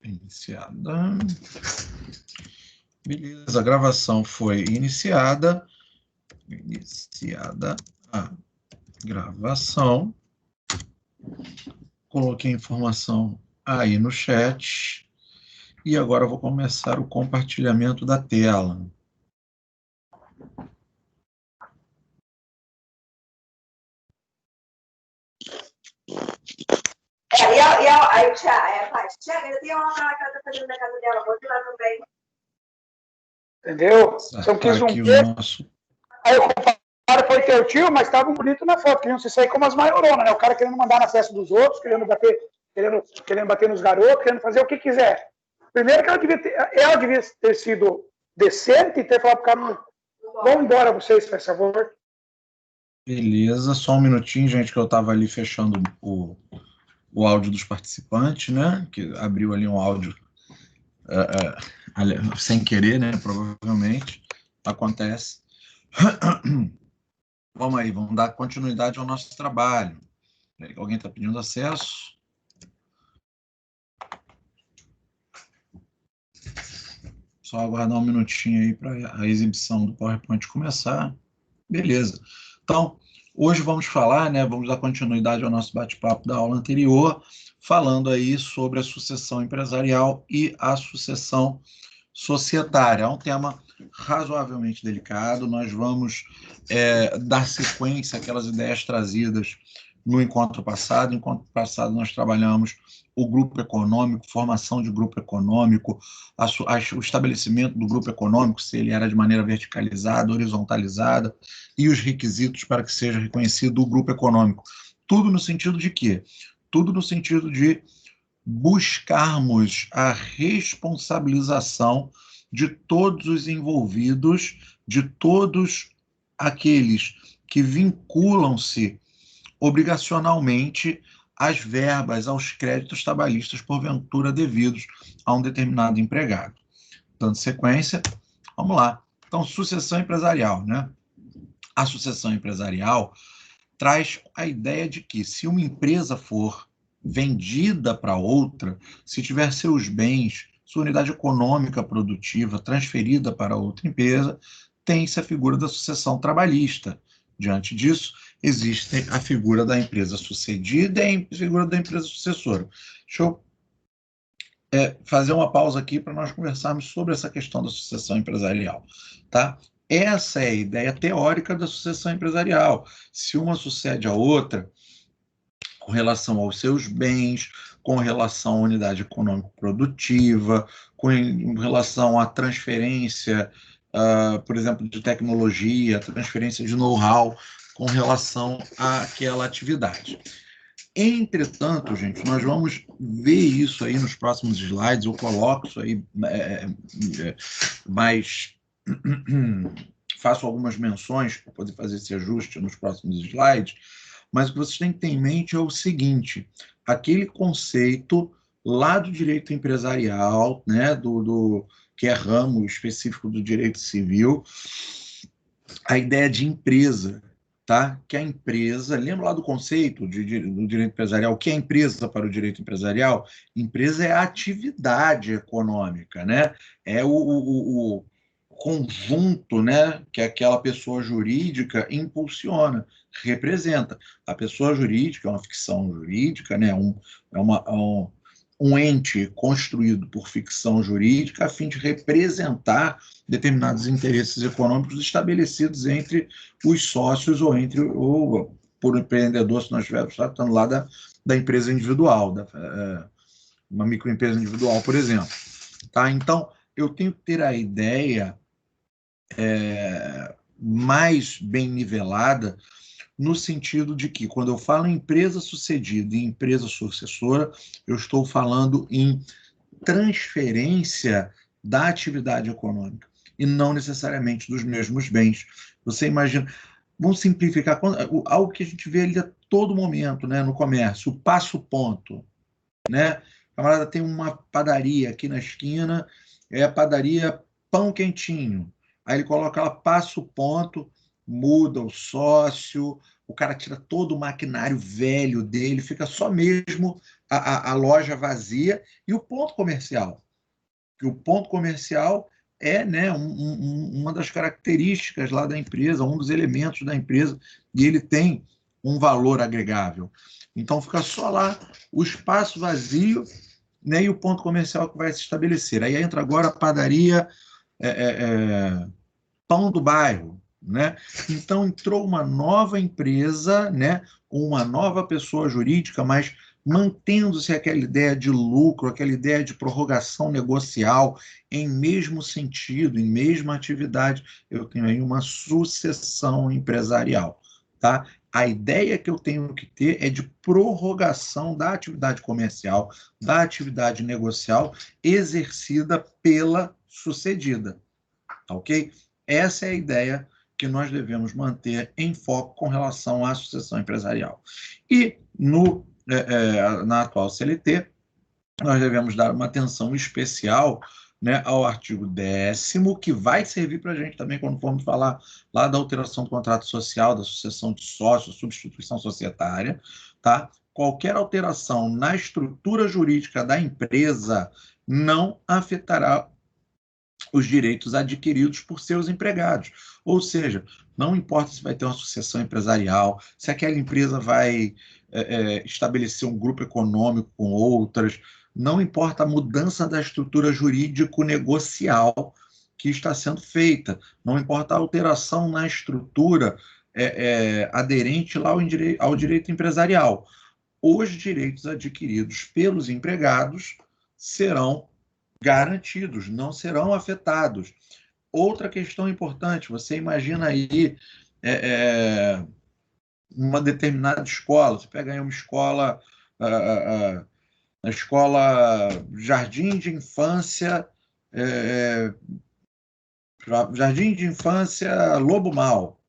Iniciada. Beleza, a gravação foi iniciada. Iniciada a gravação. Coloquei a informação aí no chat. E agora eu vou começar o compartilhamento da tela. Aí o Tiago, ainda tem uma lá que ela tá fazendo na casa dela, vou lá também. Entendeu? Se eu quis um nosso... Aí o cara foi teu tio, mas estava bonito na foto, queriam se sair como as maioronas, né? O cara querendo mandar na festa dos outros, querendo bater nos garotos, querendo fazer o que quiser. Primeiro que ela devia ter sido decente e ter falado pro cara, vão embora vocês, por favor. Beleza, só um minutinho, gente, que eu estava ali fechando o áudio dos participantes, né? Que abriu ali um áudio sem querer, né? Provavelmente acontece. Vamos aí, vamos dar continuidade ao nosso trabalho. Alguém está pedindo acesso? Só aguardar um minutinho aí para a exibição do PowerPoint começar. Beleza. Então, hoje vamos falar, né? Vamos dar continuidade ao nosso bate-papo da aula anterior, falando aí sobre a sucessão empresarial e a sucessão societária. É um tema razoavelmente delicado. Nós vamos dar sequência àquelas ideias trazidas no encontro passado. No encontro passado nós trabalhamos o grupo econômico, formação de grupo econômico, o estabelecimento do grupo econômico, se ele era de maneira verticalizada, horizontalizada, e os requisitos para que seja reconhecido o grupo econômico. Tudo no sentido de quê? Tudo no sentido de buscarmos a responsabilização de todos os envolvidos, de todos aqueles que vinculam-se obrigacionalmente às verbas, aos créditos trabalhistas porventura devidos a um determinado empregado. Dando sequência, vamos lá. Então, sucessão empresarial, né? A sucessão empresarial traz a ideia de que, se uma empresa for vendida para outra, se tiver seus bens, sua unidade econômica produtiva transferida para outra empresa, tem-se a figura da sucessão trabalhista. Diante disso, existe a figura da empresa sucedida e a figura da empresa sucessora. Deixa eu fazer uma pausa aqui para nós conversarmos sobre essa questão da sucessão empresarial, tá? Essa é a ideia teórica da sucessão empresarial. Se uma sucede a outra, com relação aos seus bens, com relação à unidade econômico-produtiva, com relação à transferência, por exemplo, de tecnologia, transferência de know-how, com relação àquela atividade. Entretanto, gente, nós vamos ver isso aí nos próximos slides, eu coloco isso aí mais... faço algumas menções para poder fazer esse ajuste nos próximos slides, mas o que vocês têm que ter em mente é o seguinte: aquele conceito lá do direito empresarial, né, que é ramo específico do direito civil, a ideia de empresa, tá? Que a empresa, lembra lá do conceito do direito empresarial, o que é empresa para o direito empresarial? Empresa é a atividade econômica, né? É o conjunto, né, que aquela pessoa jurídica impulsiona, representa. A pessoa jurídica é uma ficção jurídica, né, um ente construído por ficção jurídica a fim de representar determinados interesses econômicos estabelecidos entre os sócios ou por empreendedor, se nós estivermos tratando lá da empresa individual, uma microempresa individual, por exemplo. Tá? Então, eu tenho que ter a ideia mais bem nivelada, no sentido de que, quando eu falo em empresa sucedida e empresa sucessora, eu estou falando em transferência da atividade econômica, e não necessariamente dos mesmos bens. Você imagina, vamos simplificar, algo que a gente vê ali a todo momento, né, no comércio, o passo-ponto. Né? A camarada tem uma padaria aqui na esquina, é a padaria Pão Quentinho. Aí ele coloca lá, passa o ponto, muda o sócio, o cara tira todo o maquinário velho dele, fica só mesmo a loja vazia e o ponto comercial. Que o ponto comercial é, né, uma das características lá da empresa, um dos elementos da empresa, e ele tem um valor agregável. Então fica só lá o espaço vazio, né, e o ponto comercial que vai se estabelecer. Aí entra agora a padaria Pão do Bairro, né? Então entrou uma nova empresa, né, uma nova pessoa jurídica, mas mantendo-se aquela ideia de lucro, aquela ideia de prorrogação negocial em mesmo sentido, em mesma atividade. Eu tenho aí uma sucessão empresarial, tá? A ideia que eu tenho que ter é de prorrogação da atividade comercial, da atividade negocial exercida pela sucedida, tá ok? Essa é a ideia que nós devemos manter em foco com relação à sucessão empresarial. E na atual CLT, nós devemos dar uma atenção especial, né, ao artigo 10º, que vai servir para a gente também quando formos falar lá da alteração do contrato social, da sucessão de sócios, substituição societária, tá? Qualquer alteração na estrutura jurídica da empresa não afetará os direitos adquiridos por seus empregados. Ou seja, não importa se vai ter uma sucessão empresarial, se aquela empresa vai estabelecer um grupo econômico com outras, não importa a mudança da estrutura jurídico-negocial que está sendo feita, não importa a alteração na estrutura aderente lá ao direito empresarial. Os direitos adquiridos pelos empregados serão garantidos, não serão afetados. Outra questão importante, você imagina aí uma determinada escola, você pega aí uma escola, a escola Jardim de Infância, Jardim de Infância Lobo Mal,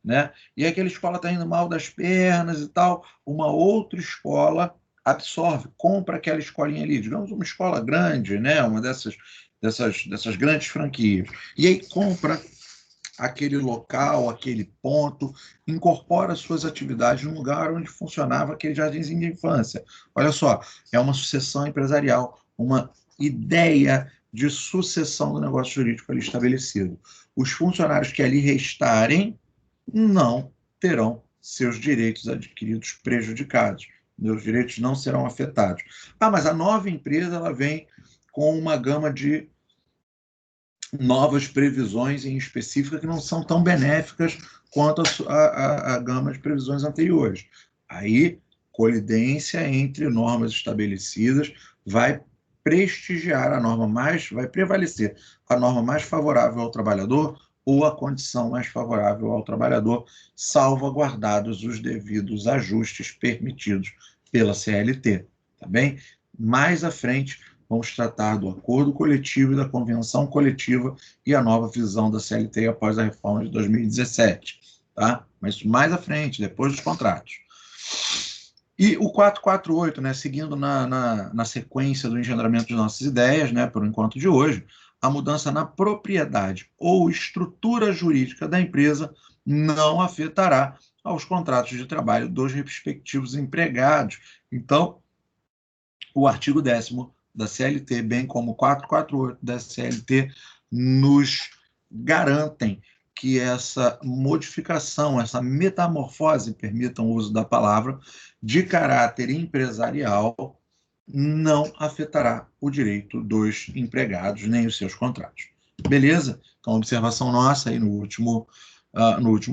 né? E aquela escola está indo mal das pernas e tal, uma outra escola absorve, compra aquela escolinha ali, digamos uma escola grande, né? Uma dessas grandes franquias. E aí compra aquele local, aquele ponto, incorpora suas atividades no lugar onde funcionava aquele jardinzinho de infância. Olha só, é uma sucessão empresarial, uma ideia de sucessão do negócio jurídico ali estabelecido. Os funcionários que ali restarem não terão seus direitos adquiridos prejudicados. Meus direitos não serão afetados. Mas a nova empresa ela vem com uma gama de novas previsões em específica que não são tão benéficas quanto a gama de previsões anteriores. Aí, colidência entre normas estabelecidas vai prestigiar a norma vai prevalecer a norma mais favorável ao trabalhador ou a condição mais favorável ao trabalhador, salvaguardados os devidos ajustes permitidos pela CLT, tá bem? Mais à frente, vamos tratar do acordo coletivo e da convenção coletiva e a nova visão da CLT após a reforma de 2017, tá? Mas mais à frente, depois dos contratos. E o 448, né, seguindo na sequência do engendramento de nossas ideias, né, para o encontro de hoje, a mudança na propriedade ou estrutura jurídica da empresa não afetará aos contratos de trabalho dos respectivos empregados. Então, o artigo 10º da CLT, bem como o 448 da CLT, nos garantem que essa modificação, essa metamorfose, permitam o uso da palavra, de caráter empresarial, não afetará o direito dos empregados nem os seus contratos. Beleza? Então, observação nossa aí no último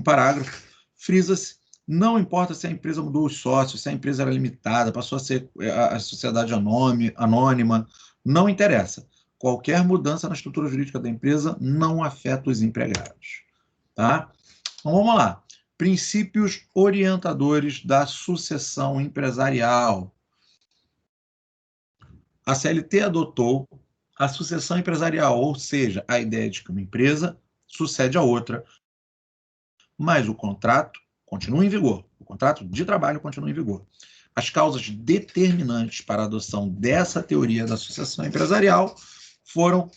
parágrafo, frisa-se: não importa se a empresa mudou os sócios, se a empresa era limitada, passou a ser a sociedade anônima, não interessa. Qualquer mudança na estrutura jurídica da empresa não afeta os empregados. Tá? Então, vamos lá. Princípios orientadores da sucessão empresarial. A CLT adotou a sucessão empresarial, ou seja, a ideia de que uma empresa sucede a outra, mas o contrato continua em vigor. O contrato de trabalho continua em vigor. As causas determinantes para a adoção dessa teoria da sucessão empresarial foram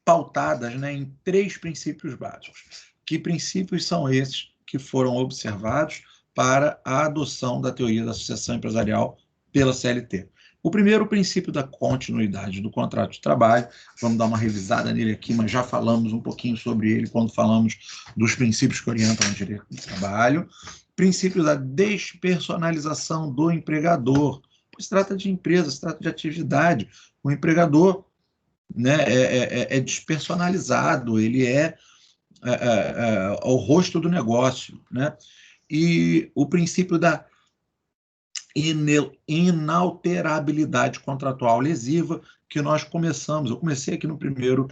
pautadas, né, em 3 princípios básicos. Que princípios são esses que foram observados para a adoção da teoria da sucessão empresarial pela CLT. O primeiro, o princípio da continuidade do contrato de trabalho. Vamos dar uma revisada nele aqui, mas já falamos um pouquinho sobre ele quando falamos dos princípios que orientam o direito do trabalho. Princípio da despersonalização do empregador. Se trata de empresa, se trata de atividade. O empregador, né, é despersonalizado, ele é o rosto do negócio, né? E o princípio da inalterabilidade contratual lesiva, que nós começamos. Eu comecei aqui no primeiro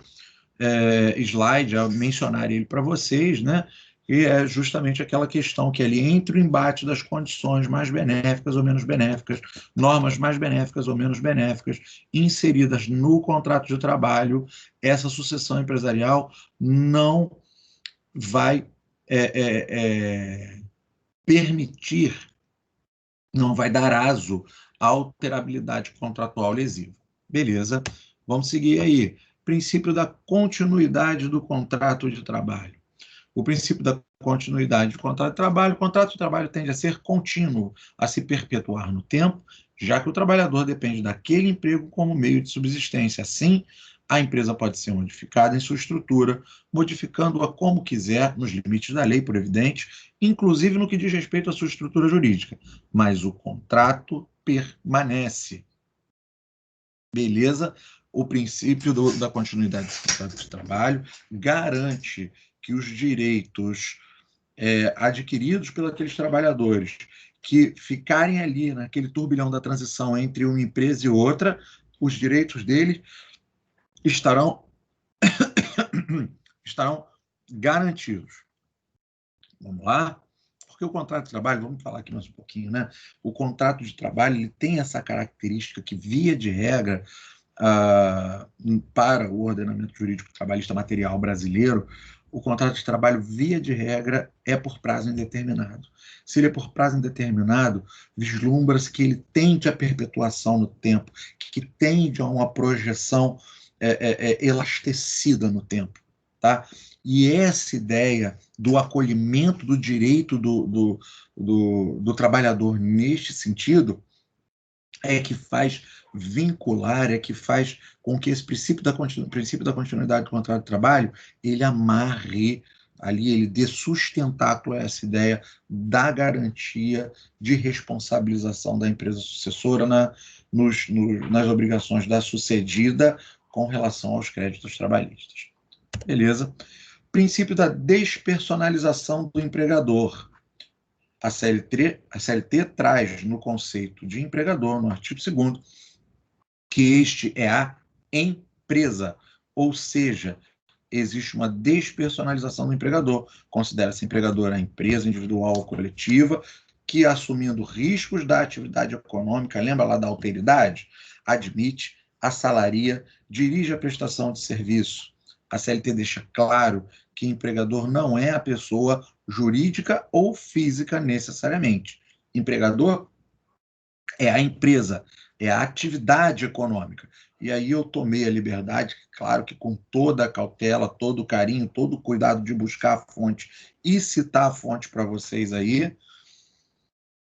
slide a mencionar ele para vocês, né? Que é justamente aquela questão que ali entre o embate das condições mais benéficas ou menos benéficas, normas mais benéficas ou menos benéficas, inseridas no contrato de trabalho, essa sucessão empresarial não vai permitir, não vai dar aso à alterabilidade contratual lesiva. Beleza, vamos seguir aí. Princípio da continuidade do contrato de trabalho. O princípio da continuidade do contrato de trabalho. O contrato de trabalho tende a ser contínuo, a se perpetuar no tempo, já que o trabalhador depende daquele emprego como meio de subsistência. Assim, a empresa pode ser modificada em sua estrutura, modificando-a como quiser, nos limites da lei, por evidente, inclusive no que diz respeito à sua estrutura jurídica. Mas o contrato permanece. Beleza? O princípio da continuidade do contrato de trabalho garante que os direitos adquiridos pelos aqueles trabalhadores que ficarem ali naquele turbilhão da transição entre uma empresa e outra, os direitos deles estarão garantidos. Vamos lá? Porque o contrato de trabalho, vamos falar aqui mais um pouquinho, né? O contrato de trabalho ele tem essa característica que, via de regra, para o ordenamento jurídico trabalhista material brasileiro, o contrato de trabalho, via de regra, é por prazo indeterminado. Se ele é por prazo indeterminado, vislumbra-se que ele tende à perpetuação no tempo, que tende a uma projeção elastecida no tempo. Tá? E essa ideia do acolhimento do direito do trabalhador neste sentido é que faz vincular, é que faz com que esse princípio da continuidade do contrato de trabalho ele amarre ali, ele dê sustentáculo a essa ideia da garantia de responsabilização da empresa sucessora nas obrigações da sucedida com relação aos créditos trabalhistas. Beleza? Princípio da despersonalização do empregador. A CLT traz no conceito de empregador, no artigo 2º, que este é a empresa, ou seja, existe uma despersonalização do empregador. Considera-se empregador a empresa individual ou coletiva que, assumindo riscos da atividade econômica, lembra lá da alteridade? Admite, assalaria, dirige a prestação de serviço. A CLT deixa claro que empregador não é a pessoa jurídica ou física necessariamente. Empregador é a empresa, é a atividade econômica. E aí eu tomei a liberdade, claro que com toda a cautela, todo o carinho, todo o cuidado de buscar a fonte e citar a fonte para vocês aí.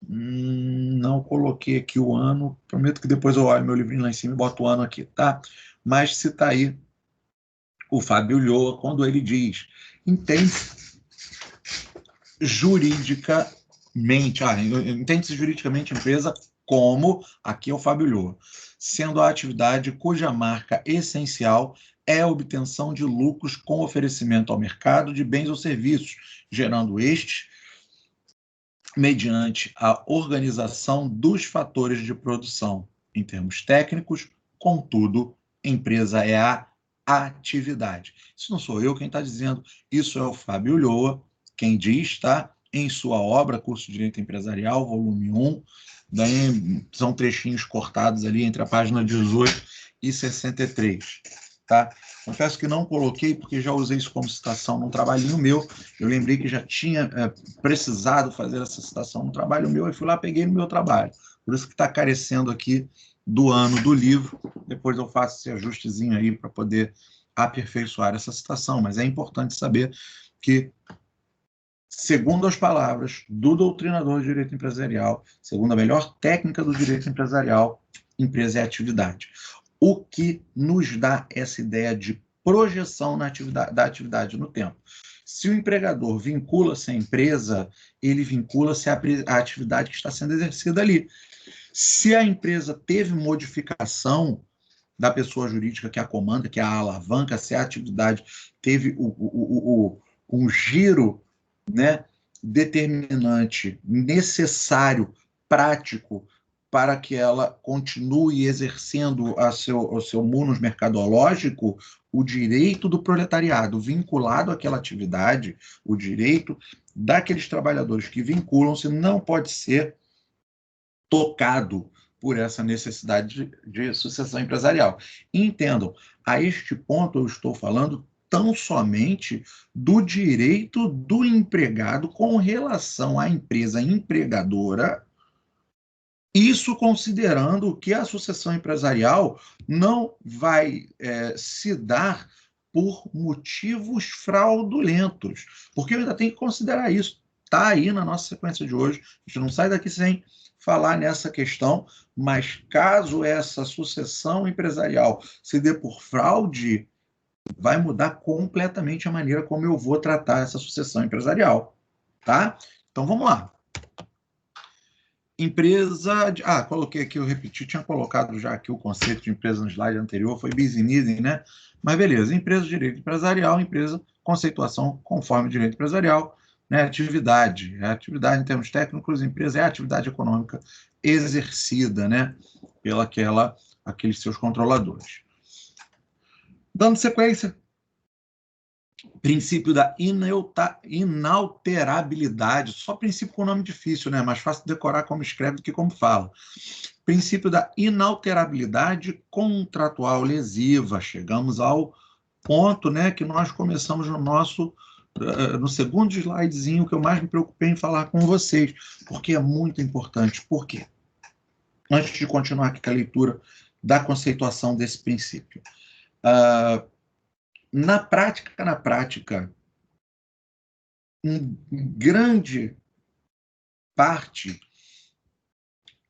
Não coloquei aqui o ano, prometo que depois eu olho meu livrinho lá em cima e boto o ano aqui, tá? Mas cita aí o Fábio Ulloa, quando ele diz, entende-se juridicamente empresa como, aqui é o Fábio Ulloa, sendo a atividade cuja marca essencial é a obtenção de lucros com oferecimento ao mercado de bens ou serviços, gerando estes mediante a organização dos fatores de produção. Em termos técnicos, contudo, empresa é a atividade. Isso não sou eu quem está dizendo, isso é o Fábio Ulloa, quem diz, tá? Em sua obra, Curso de Direito Empresarial, volume 1, daí são trechinhos cortados ali entre a página 18 e 63, tá? Confesso que não coloquei, porque já usei isso como citação num trabalhinho meu, eu lembrei que já tinha precisado fazer essa citação no trabalho meu, e fui lá, peguei no meu trabalho, por isso que está carecendo aqui do ano do livro, depois eu faço esse ajustezinho aí para poder aperfeiçoar essa citação, mas é importante saber que segundo as palavras do doutrinador de direito empresarial, segundo a melhor técnica do direito empresarial, empresa é atividade. O que nos dá essa ideia de projeção da atividade no tempo. Se o empregador vincula-se à empresa, ele vincula-se à atividade que está sendo exercida ali. Se a empresa teve modificação da pessoa jurídica que a comanda, que a alavanca, se a atividade teve um giro, né, determinante, necessário, prático, para que ela continue exercendo o seu munus mercadológico, o direito do proletariado vinculado àquela atividade, o direito daqueles trabalhadores que vinculam-se não pode ser tocado por essa necessidade de sucessão empresarial. E entendam, a este ponto eu estou falando tão somente do direito do empregado com relação à empresa empregadora, isso considerando que a sucessão empresarial não vai se dar por motivos fraudulentos, porque eu ainda tenho que considerar isso. Está aí na nossa sequência de hoje, a gente não sai daqui sem falar nessa questão, mas caso essa sucessão empresarial se dê por fraude, vai mudar completamente a maneira como eu vou tratar essa sucessão empresarial, tá? Então vamos lá. Empresa de... coloquei aqui, eu repeti, tinha colocado já aqui o conceito de empresa no slide anterior, foi business, né? Mas beleza, empresa de direito empresarial, empresa, conceituação conforme direito empresarial, né? Atividade em termos técnicos, empresa é a atividade econômica exercida, né? Aqueles seus controladores. Dando sequência, princípio da inalterabilidade, só princípio com nome difícil, né? Mais fácil decorar como escreve do que como fala. Princípio da inalterabilidade contratual lesiva. Chegamos ao ponto, né, que nós começamos no segundo slidezinho, que eu mais me preocupei em falar com vocês, porque é muito importante. Por quê? Antes de continuar aqui com a leitura da conceituação desse princípio. Na prática, grande parte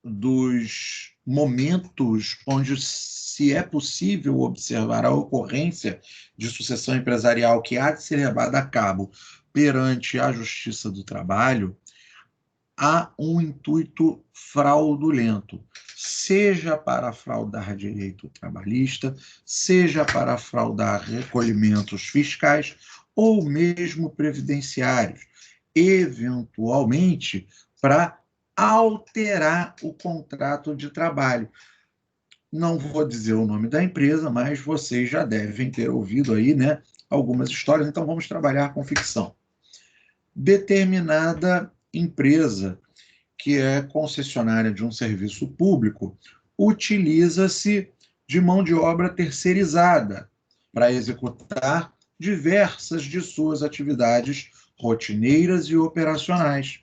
dos momentos onde se é possível observar a ocorrência de sucessão empresarial que há de ser levada a cabo perante a Justiça do Trabalho, há um intuito fraudulento, seja para fraudar direito trabalhista, seja para fraudar recolhimentos fiscais ou mesmo previdenciários, eventualmente para alterar o contrato de trabalho. Não vou dizer o nome da empresa, mas vocês já devem ter ouvido aí, né, algumas histórias, então vamos trabalhar com ficção. Determinada empresa que é concessionária de um serviço público utiliza-se de mão de obra terceirizada para executar diversas de suas atividades rotineiras e operacionais.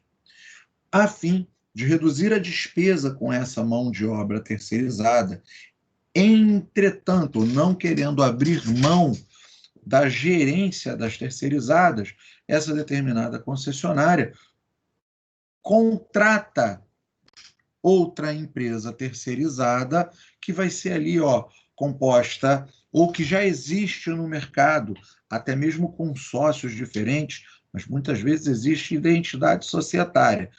A fim de reduzir a despesa com essa mão de obra terceirizada, entretanto, não querendo abrir mão da gerência das terceirizadas, essa determinada concessionária contrata outra empresa terceirizada que vai ser ali, composta, ou que já existe no mercado, até mesmo com sócios diferentes, mas muitas vezes existe identidade societária,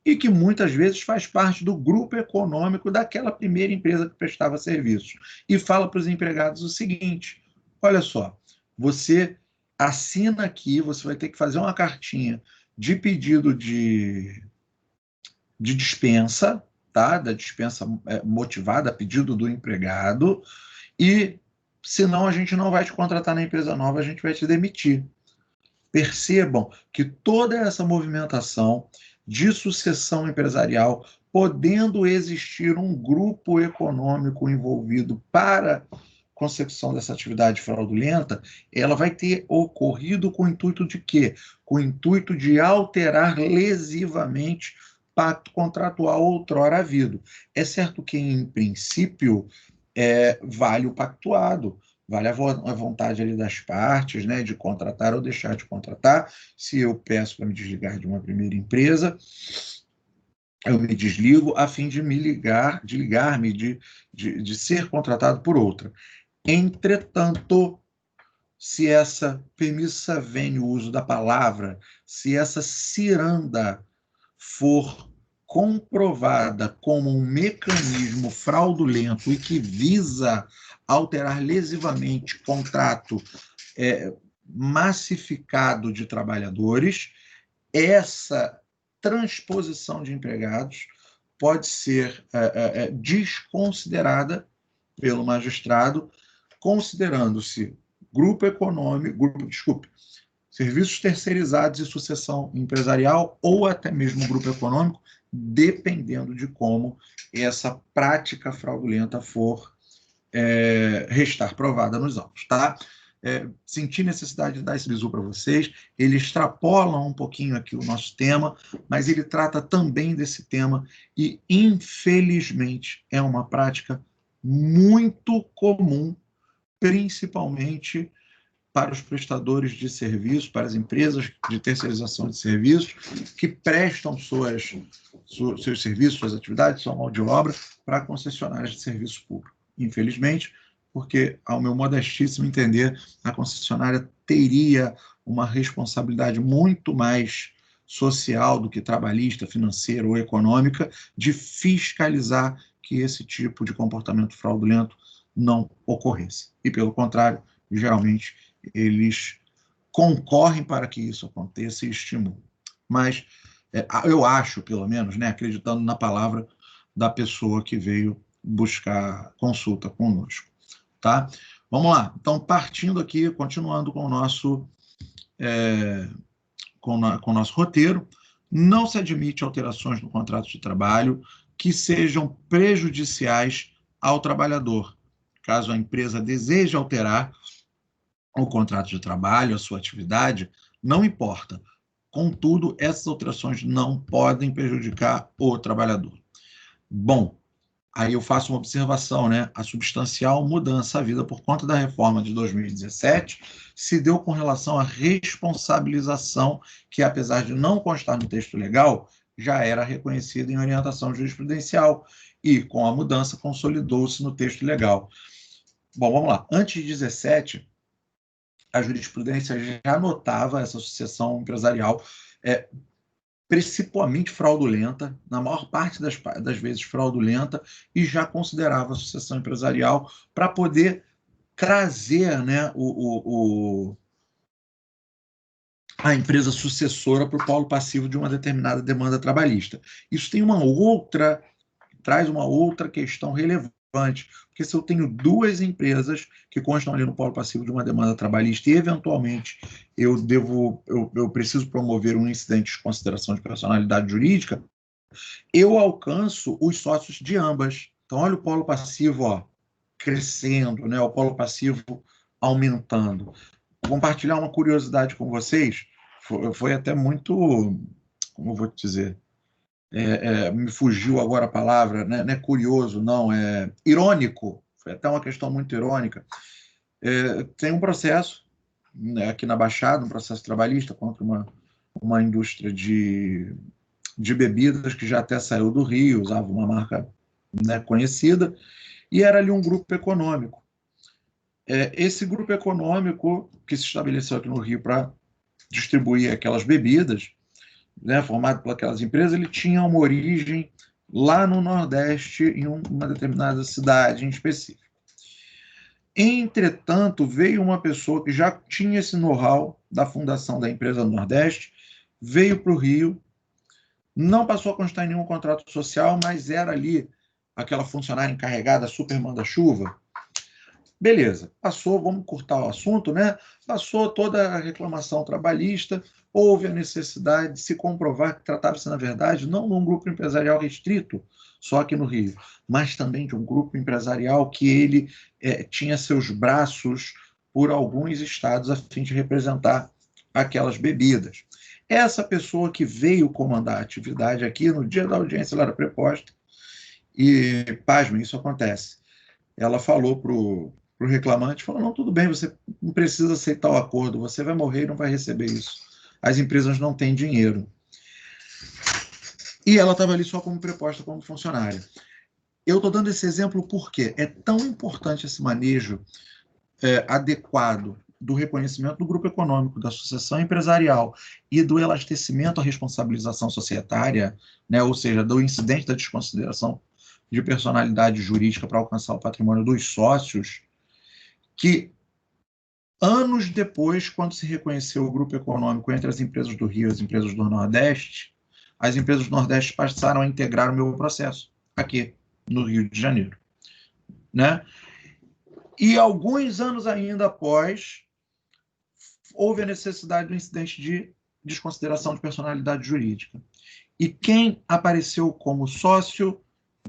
e que muitas vezes faz parte do grupo econômico daquela primeira empresa que prestava serviços. E fala para os empregados o seguinte: olha só, você assina aqui, você vai ter que fazer uma cartinha de pedido de dispensa, tá? Da dispensa motivada, a pedido do empregado, e senão a gente não vai te contratar na empresa nova, a gente vai te demitir. Percebam que toda essa movimentação de sucessão empresarial, podendo existir um grupo econômico envolvido para consecução dessa atividade fraudulenta, ela vai ter ocorrido com o intuito de quê? Com o intuito de alterar lesivamente pacto contratual outrora havido. É certo que, em princípio, vale o pactuado, vale a vontade ali das partes, né, de contratar ou deixar de contratar. Se eu peço para me desligar de uma primeira empresa, eu me desligo a fim de ligar-me, de ser contratado por outra. Entretanto, se essa permissa vem o uso da palavra, se essa ciranda for comprovada como um mecanismo fraudulento e que visa alterar lesivamente contrato massificado de trabalhadores, essa transposição de empregados pode ser desconsiderada pelo magistrado, considerando-se serviços terceirizados e sucessão empresarial ou até mesmo grupo econômico, dependendo de como essa prática fraudulenta for restar provada nos autos, tá? Senti necessidade de dar esse bizu para vocês. Ele extrapola um pouquinho aqui o nosso tema, mas ele trata também desse tema e, infelizmente, é uma prática muito comum, principalmente para os prestadores de serviços, para as empresas de terceirização de serviços, que prestam seus serviços, suas atividades, sua mão de obra para concessionárias de serviço público. Infelizmente, porque, ao meu modestíssimo entender, a concessionária teria uma responsabilidade muito mais social do que trabalhista, financeira ou econômica, de fiscalizar que esse tipo de comportamento fraudulento não ocorresse. E, pelo contrário, geralmente, eles concorrem para que isso aconteça e estimulam. Mas eu acho, pelo menos, né, acreditando na palavra da pessoa que veio buscar consulta conosco. Tá? Vamos lá. Então, partindo aqui, continuando com o nosso, com o nosso roteiro, não se admite alterações no contrato de trabalho que sejam prejudiciais ao trabalhador. Caso a empresa deseje alterar o contrato de trabalho, a sua atividade, não importa. Contudo, essas alterações não podem prejudicar o trabalhador. Bom, aí eu faço uma observação, né? A substancial mudança à vida por conta da reforma de 2017 se deu com relação à responsabilização que, apesar de não constar no texto legal, já era reconhecida em orientação jurisprudencial e, com a mudança, consolidou-se no texto legal. Bom, vamos lá. Antes de 17, a jurisprudência já notava essa sucessão empresarial principalmente fraudulenta, na maior parte das vezes fraudulenta, e já considerava a sucessão empresarial para poder trazer, né, a empresa sucessora para o polo passivo de uma determinada demanda trabalhista. Isso traz uma outra questão relevante, porque se eu tenho duas empresas que constam ali no polo passivo de uma demanda trabalhista e, eventualmente, eu preciso promover um incidente de consideração de personalidade jurídica, eu alcanço os sócios de ambas. Então, olha o polo passivo crescendo, né? O polo passivo aumentando. Vou compartilhar uma curiosidade com vocês, foi até muito, como eu vou te dizer, me fugiu agora a palavra, né? Não é curioso, não, é irônico, foi até uma questão muito irônica. Tem um processo, né, aqui na Baixada, um processo trabalhista contra uma indústria de bebidas que já até saiu do Rio, usava uma marca, né, conhecida, e era ali um grupo econômico. Esse grupo econômico que se estabeleceu aqui no Rio para distribuir aquelas bebidas, né, formado por aquelas empresas, ele tinha uma origem lá no Nordeste, em uma determinada cidade em específico. Entretanto, veio uma pessoa que já tinha esse know-how da fundação da empresa no Nordeste, veio para o Rio, não passou a constar em nenhum contrato social, mas era ali aquela funcionária encarregada, super manda-chuva. Beleza, passou, vamos cortar o assunto, né? Passou toda a reclamação trabalhista, houve a necessidade de se comprovar que tratava-se, na verdade, não de um grupo empresarial restrito, só aqui no Rio, mas também de um grupo empresarial que ele tinha seus braços por alguns estados a fim de representar aquelas bebidas. Essa pessoa que veio comandar a atividade aqui, no dia da audiência, ela era preposta, e, pasmem, isso acontece. Ela falou para o para o reclamante, falou, não, tudo bem, você não precisa aceitar o acordo, você vai morrer e não vai receber isso. As empresas não têm dinheiro. E ela estava ali só como preposta, como funcionária. Eu estou dando esse exemplo porque é tão importante esse manejo adequado do reconhecimento do grupo econômico, da sucessão empresarial e do elastecimento à responsabilização societária, né, ou seja, do incidente da desconsideração de personalidade jurídica para alcançar o patrimônio dos sócios, que anos depois, quando se reconheceu o grupo econômico entre as empresas do Rio e as empresas do Nordeste, as empresas do Nordeste passaram a integrar o meu processo aqui no Rio de Janeiro, né? E alguns anos ainda após, houve a necessidade do incidente de desconsideração de personalidade jurídica. E quem apareceu como sócio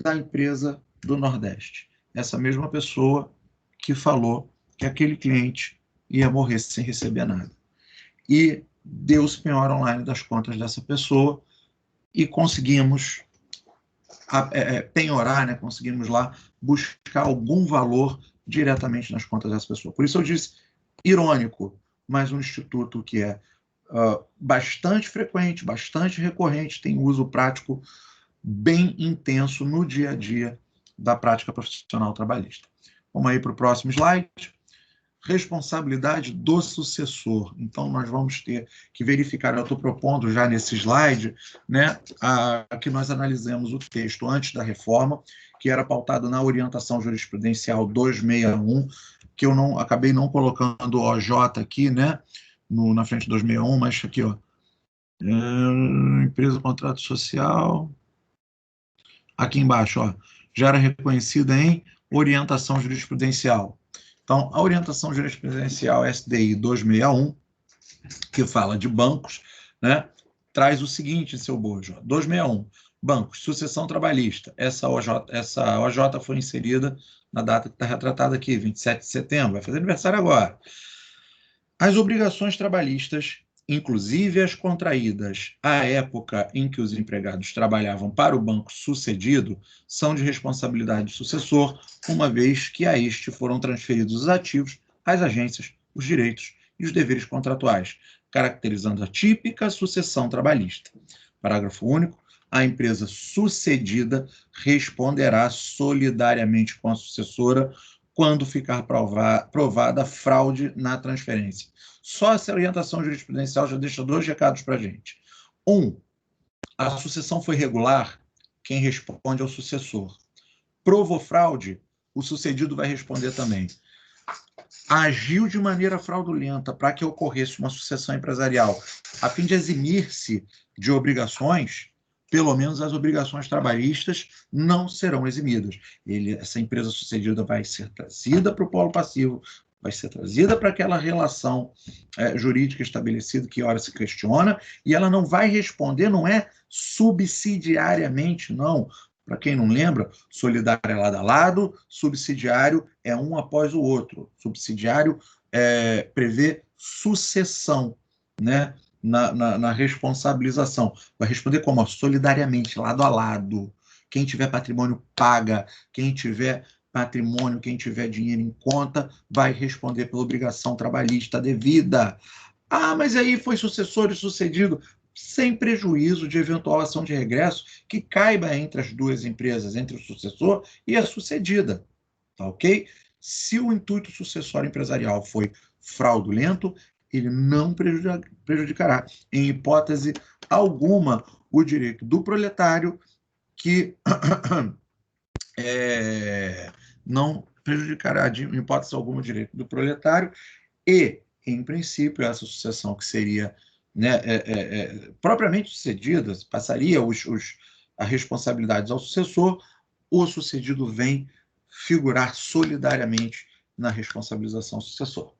da empresa do Nordeste? Essa mesma pessoa que falou que aquele cliente ia morrer sem receber nada. E deu-se penhora online das contas dessa pessoa e conseguimos penhorar, né? Conseguimos lá buscar algum valor diretamente nas contas dessa pessoa. Por isso eu disse irônico, mas um instituto que é bastante frequente, bastante recorrente, tem uso prático bem intenso no dia a dia da prática profissional trabalhista. Vamos aí para o próximo slide. Responsabilidade do sucessor. Então, nós vamos ter que verificar, eu estou propondo já nesse slide, né, que nós analisemos o texto antes da reforma, que era pautado na orientação jurisprudencial 261, que eu acabei não colocando o OJ aqui, né, na frente de 261, mas aqui, ó, empresa, contrato social, aqui embaixo, ó, já era reconhecida em orientação jurisprudencial. Então, a orientação jurisprudencial SDI 261, que fala de bancos, né, traz o seguinte em seu bojo: 261, bancos, sucessão trabalhista. Essa OJ foi inserida na data que está retratada aqui, 27 de setembro, vai fazer aniversário agora. As obrigações trabalhistas, inclusive as contraídas à época em que os empregados trabalhavam para o banco sucedido, são de responsabilidade do sucessor, uma vez que a este foram transferidos os ativos, as agências, os direitos e os deveres contratuais, caracterizando a típica sucessão trabalhista. Parágrafo único. A empresa sucedida responderá solidariamente com a sucessora quando ficar provada fraude na transferência. Só essa orientação jurisprudencial já deixa 2 recados para a gente. 1, a sucessão foi regular, quem responde é o sucessor. Provou fraude, o sucedido vai responder também. Agiu de maneira fraudulenta para que ocorresse uma sucessão empresarial, a fim de eximir-se de obrigações, pelo menos as obrigações trabalhistas não serão eximidas. Essa empresa sucedida vai ser trazida para o polo passivo, vai ser trazida para aquela relação jurídica estabelecida que ora se questiona, e ela não vai responder, não é subsidiariamente, não. Para quem não lembra, solidário é lado a lado, subsidiário é um após o outro. Subsidiário prevê sucessão, né? Na responsabilização. Vai responder como? Solidariamente, lado a lado. Quem tiver patrimônio paga, quem tiver patrimônio, quem tiver dinheiro em conta, vai responder pela obrigação trabalhista devida. Ah, mas aí foi sucessor e sucedido, sem prejuízo de eventual ação de regresso que caiba entre as duas empresas, entre o sucessor e a sucedida. Tá ok? Se o intuito sucessório empresarial foi fraudulento, ele não prejudicará, em hipótese alguma, o direito do proletário, que não prejudicará, em hipótese alguma, o direito do proletário, e, em princípio, essa sucessão que seria, né, propriamente sucedida, passaria a responsabilidade ao sucessor, o sucedido vem figurar solidariamente na responsabilização sucessor.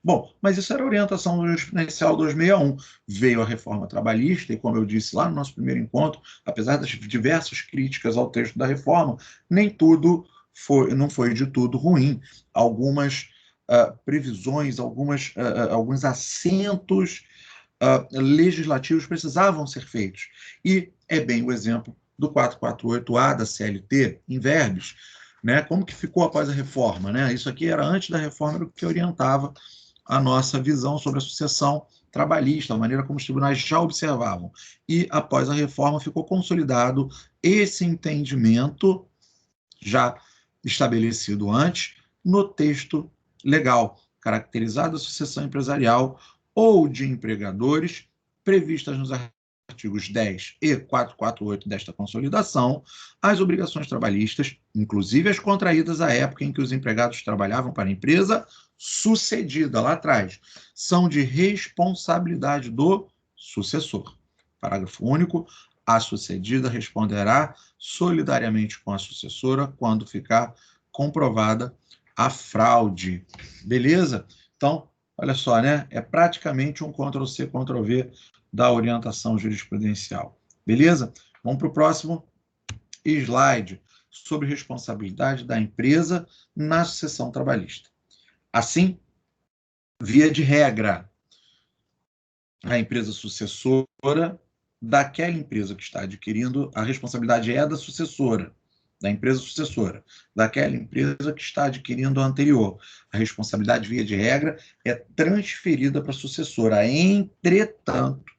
Bom, mas isso era a orientação jurisprudencial 261. Veio a reforma trabalhista e, como eu disse lá no nosso primeiro encontro, apesar das diversas críticas ao texto da reforma, nem tudo não foi de tudo ruim. Algumas previsões, alguns assentos legislativos precisavam ser feitos. E é bem o exemplo do 448A da CLT, em verbis, né? Como que ficou após a reforma, né? Isso aqui era antes da reforma, era o que orientava a nossa visão sobre a sucessão trabalhista, a maneira como os tribunais já observavam. E após a reforma ficou consolidado esse entendimento já estabelecido antes no texto legal, caracterizado a sucessão empresarial ou de empregadores previstas nos artigos 10 e 448 desta consolidação, as obrigações trabalhistas, inclusive as contraídas à época em que os empregados trabalhavam para a empresa sucedida lá atrás, são de responsabilidade do sucessor. Parágrafo único. A sucedida responderá solidariamente com a sucessora quando ficar comprovada a fraude. Beleza? Então, olha só, né? É praticamente um Ctrl+C, Ctrl+V da orientação jurisprudencial. Beleza? Vamos para o próximo slide sobre responsabilidade da empresa na sucessão trabalhista. Assim, via de regra, a empresa sucessora daquela empresa que está adquirindo, a responsabilidade é da sucessora, da empresa sucessora, daquela empresa que está adquirindo a anterior. A responsabilidade, via de regra, é transferida para a sucessora. Entretanto,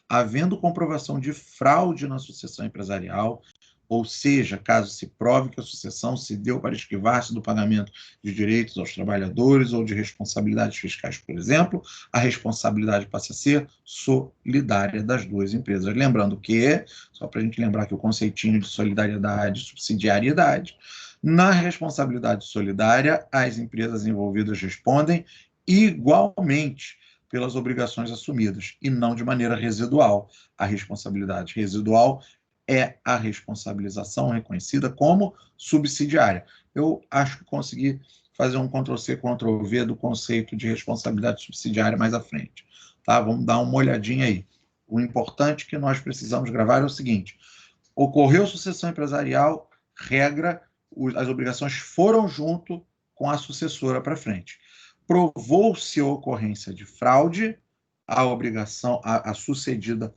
havendo comprovação de fraude na sucessão empresarial, ou seja, caso se prove que a sucessão se deu para esquivar-se do pagamento de direitos aos trabalhadores ou de responsabilidades fiscais, por exemplo, a responsabilidade passa a ser solidária das duas empresas. Lembrando que, só para a gente lembrar que o conceitinho de solidariedade e subsidiariedade, na responsabilidade solidária, as empresas envolvidas respondem igualmente pelas obrigações assumidas, e não de maneira residual. A responsabilidade residual é a responsabilização reconhecida como subsidiária. Eu acho que consegui fazer um Ctrl+C, Ctrl+V do conceito de responsabilidade subsidiária mais à frente. Tá? Vamos dar uma olhadinha aí. O importante que nós precisamos gravar é o seguinte: ocorreu sucessão empresarial, regra, as obrigações foram junto com a sucessora para frente. Provou-se a ocorrência de fraude, a obrigação, a sucedida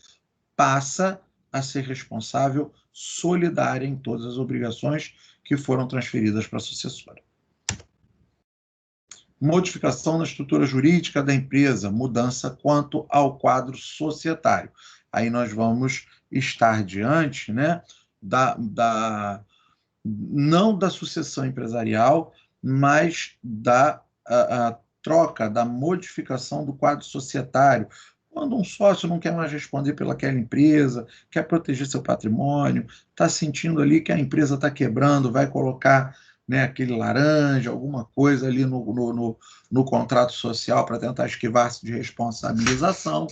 passa a ser responsável solidária em todas as obrigações que foram transferidas para a sucessora. Modificação na estrutura jurídica da empresa, mudança quanto ao quadro societário. Aí nós vamos estar diante, né, não da sucessão empresarial, mas da troca, da modificação do quadro societário. Quando um sócio não quer mais responder pelaquela empresa, quer proteger seu patrimônio, está sentindo ali que a empresa está quebrando, vai colocar, né, aquele laranja, alguma coisa ali no contrato social para tentar esquivar-se de responsabilização.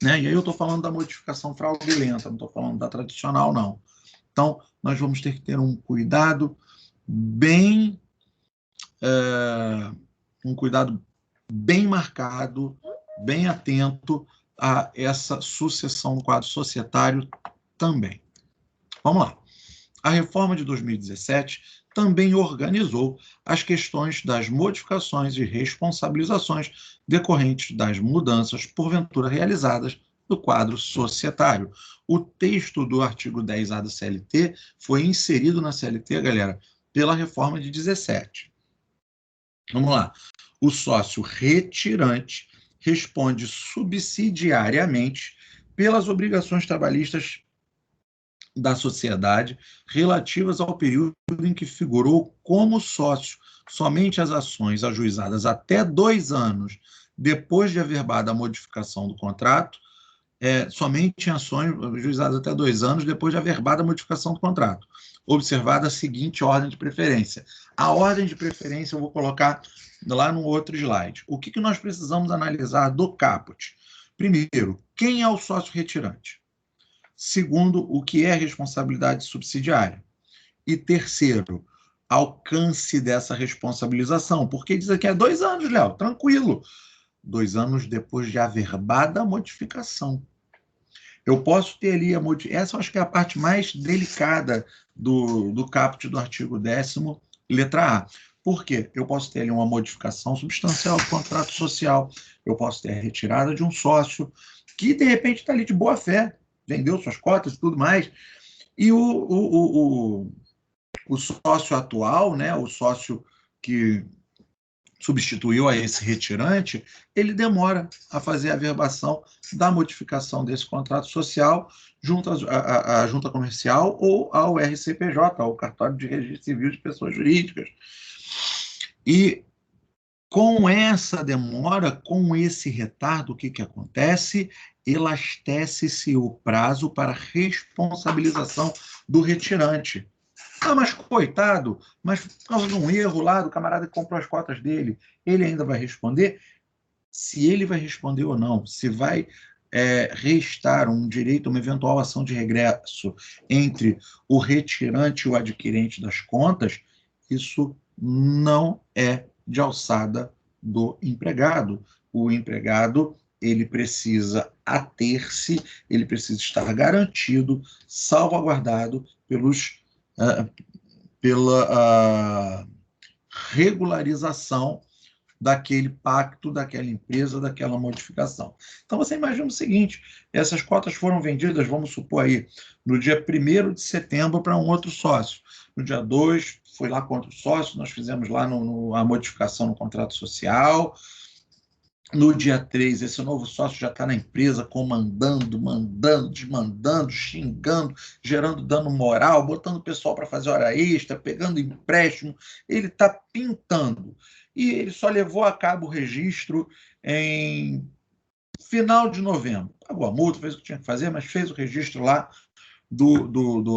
Né? E aí eu estou falando da modificação fraudulenta, não estou falando da tradicional, não. Então, nós vamos ter que ter um cuidado bem marcado, bem atento a essa sucessão no quadro societário também. Vamos lá. A reforma de 2017 também organizou as questões das modificações e responsabilizações decorrentes das mudanças, porventura realizadas, do quadro societário. O texto do artigo 10A da CLT foi inserido na CLT, galera, pela reforma de 17. Vamos lá. O sócio retirante responde subsidiariamente pelas obrigações trabalhistas da sociedade relativas ao período em que figurou como sócio. Somente as ações ajuizadas até 2 anos depois de averbada a modificação do contrato, somente em ações ajuizadas até 2 anos depois de averbada a modificação do contrato, observada a seguinte ordem de preferência. A ordem de preferência eu vou colocar lá no outro slide. O que nós precisamos analisar do caput? Primeiro, quem é o sócio retirante? Segundo, o que é responsabilidade subsidiária? E terceiro, alcance dessa responsabilização. Porque diz aqui 2 anos, Léo, tranquilo. 2 anos depois de averbada a modificação. Eu posso ter ali essa eu acho que é a parte mais delicada do caput do artigo 10º, letra A. Por quê? Eu posso ter ali uma modificação substancial do contrato social, eu posso ter a retirada de um sócio que, de repente, está ali de boa fé, vendeu suas cotas e tudo mais, e o O sócio atual, né, o sócio que substituiu a esse retirante, ele demora a fazer a averbação da modificação desse contrato social junto à junta comercial ou ao RCPJ, ao Cartório de Registro Civil de Pessoas Jurídicas. E com essa demora, com esse retardo, o que acontece? Elastece-se o prazo para responsabilização do retirante. Ah, mas coitado, mas por causa de um erro lá do camarada que comprou as cotas dele, ele ainda vai responder? Se ele vai responder ou não, se vai restar um direito, uma eventual ação de regresso entre o retirante e o adquirente das contas, isso não é de alçada do empregado. O empregado, ele precisa ater-se, ele precisa estar garantido, salvaguardado pela regularização daquele pacto, daquela empresa, daquela modificação. Então, você imagina o seguinte, essas cotas foram vendidas, vamos supor aí, no dia 1º de setembro para um outro sócio. No dia 2, foi lá com outro sócio, nós fizemos lá a modificação no contrato social. No dia 3, esse novo sócio já está na empresa comandando, mandando, desmandando, xingando, gerando dano moral, botando o pessoal para fazer hora extra, pegando empréstimo. Ele está pintando. E ele só levou a cabo o registro em final de novembro. Pagou a multa, fez o que tinha que fazer, mas fez o registro lá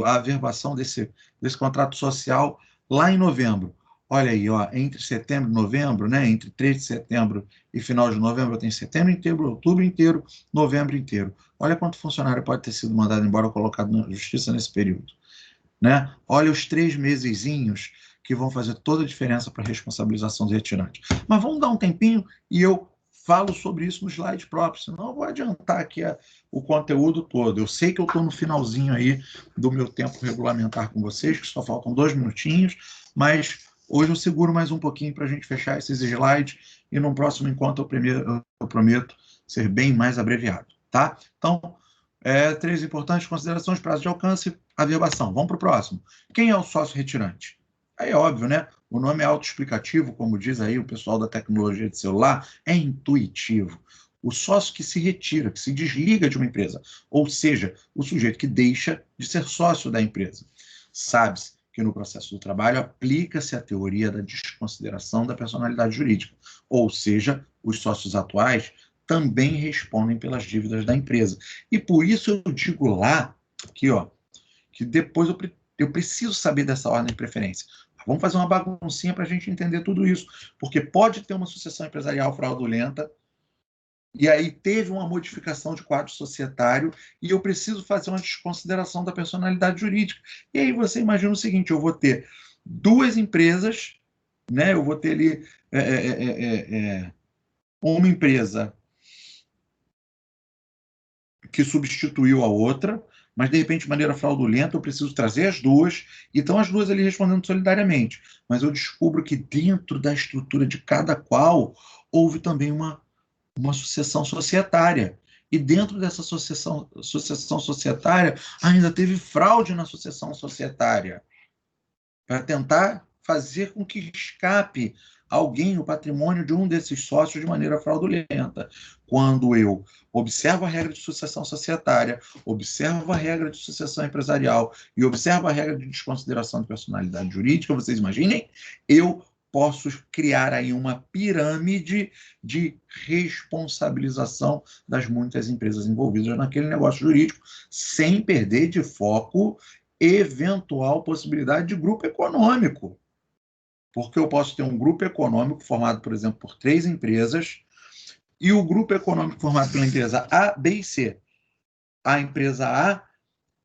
a averbação desse contrato social lá em novembro. Olha aí, ó, entre setembro e novembro, né, entre 3 de setembro e final de novembro, tem setembro inteiro, outubro inteiro, novembro inteiro. Olha quanto funcionário pode ter sido mandado embora ou colocado na justiça nesse período. Né? Olha os 3 mesezinhos que vão fazer toda a diferença para a responsabilização do retirante. Mas vamos dar um tempinho e eu falo sobre isso no slide próprio, senão eu vou adiantar aqui o conteúdo todo. Eu sei que eu estou no finalzinho aí do meu tempo regulamentar com vocês, que só faltam 2 minutinhos, mas hoje eu seguro mais um pouquinho para a gente fechar esses slides e no próximo encontro eu prometo ser bem mais abreviado. Tá? Então, 3 importantes considerações: prazo de alcance, averbação. Vamos para o próximo. Quem é o sócio retirante? Aí é óbvio, né? O nome é autoexplicativo, como diz aí o pessoal da tecnologia de celular, é intuitivo. O sócio que se retira, que se desliga de uma empresa, ou seja, o sujeito que deixa de ser sócio da empresa. Sabe-se que no processo do trabalho aplica-se a teoria da desconsideração da personalidade jurídica, ou seja, os sócios atuais também respondem pelas dívidas da empresa. E por isso eu digo lá, aqui, ó, que depois eu preciso saber dessa ordem de preferência. Vamos fazer uma baguncinha para a gente entender tudo isso, porque pode ter uma sucessão empresarial fraudulenta, e aí teve uma modificação de quadro societário, e eu preciso fazer uma desconsideração da personalidade jurídica. E aí você imagina o seguinte, eu vou ter 2 empresas, né? Eu vou ter ali uma empresa que substituiu a outra, mas de repente de maneira fraudulenta eu preciso trazer as 2, e estão as 2 ali respondendo solidariamente, mas eu descubro que dentro da estrutura de cada qual houve também uma sucessão societária, e dentro dessa sucessão societária ainda teve fraude na sucessão societária, para tentar fazer com que escape alguém o patrimônio de um desses sócios de maneira fraudulenta. Quando eu observo a regra de sucessão societária, observo a regra de sucessão empresarial e observo a regra de desconsideração de personalidade jurídica, vocês imaginem, eu posso criar aí uma pirâmide de responsabilização das muitas empresas envolvidas naquele negócio jurídico, sem perder de foco eventual possibilidade de grupo econômico. Porque eu posso ter um grupo econômico formado, por exemplo, por 3 empresas, e o grupo econômico formado pela empresa A, B e C. A empresa A